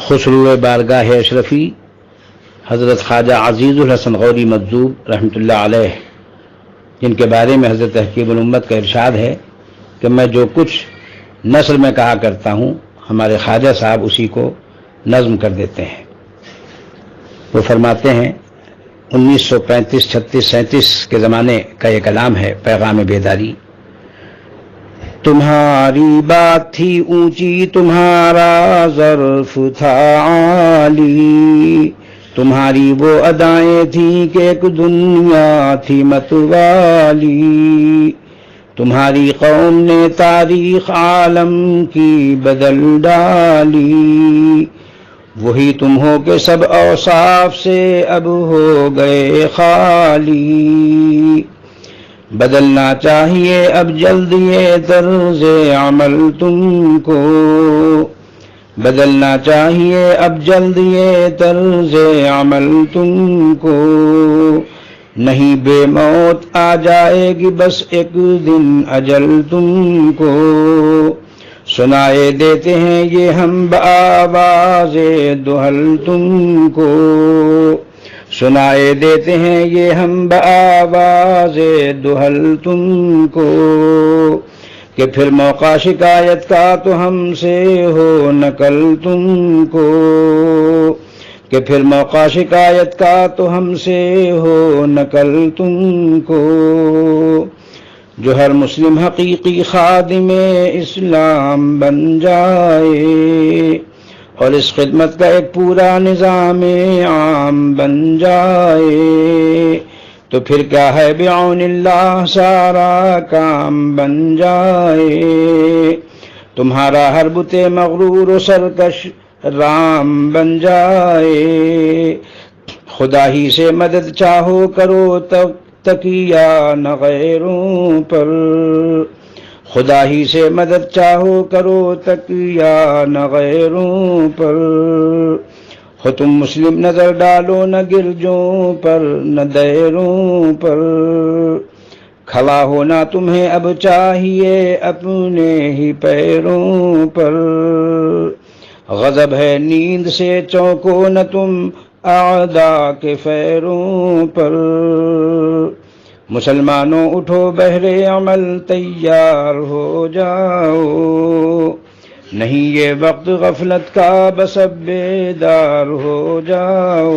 خسرو بارگاہ اشرفی حضرت خواجہ عزیز الحسن غوری مجذوب رحمۃ اللہ علیہ، جن کے بارے میں حضرت حکیم الامت کا ارشاد ہے کہ میں جو کچھ نثر میں کہا کرتا ہوں ہمارے خواجہ صاحب اسی کو نظم کر دیتے ہیں۔ وہ فرماتے ہیں 1935 36 37 کے زمانے کا یہ کلام ہے، پیغام بیداری۔ تمہاری بات تھی اونچی، تمہارا ظرف تھا عالی، تمہاری وہ ادائیں تھیں کہ ایک دنیا تھی متوالی، تمہاری قوم نے تاریخ عالم کی بدل ڈالی، وہی تم ہو کہ سب اوصاف سے اب ہو گئے خالی، بدلنا چاہیے اب جلد یہ طرز عمل تم کو، بدلنا چاہیے اب جلد یہ طرز عمل تم کو، نہیں بے موت آ جائے گی بس ایک دن اجل تم کو، سنائے دیتے ہیں یہ ہم بآواز دہل تم کو، سنائے دیتے ہیں یہ ہم بآواز دہل تم کو، کہ پھر موقع شکایت کا تو ہم سے ہو نقل تم کو، کہ پھر موقع شکایت کا تو ہم سے ہو نقل تم کو، جو ہر مسلم حقیقی خادم اسلام بن جائے اور اس خدمت کا ایک پورا نظام عام بن جائے، تو پھر کیا ہے بعون اللہ سارا کام بن جائے، تمہارا ہر بت مغرور و سرکش رام بن جائے، خدا ہی سے مدد چاہو کرو تقیہ نہ غیروں پر، خدا ہی سے مدد چاہو کرو تقیہ نہ غیروں پر، ہو تم مسلم نظر ڈالو نہ گرجوں پر نہ دیروں پر، کھڑا ہونا تمہیں اب چاہیے اپنے ہی پیروں پر، غضب ہے نیند سے چونکو نہ تم اعداء کے فیروں پر، مسلمانوں اٹھو بہرے عمل تیار ہو جاؤ، نہیں یہ وقت غفلت کا بس اب بیدار ہو جاؤ،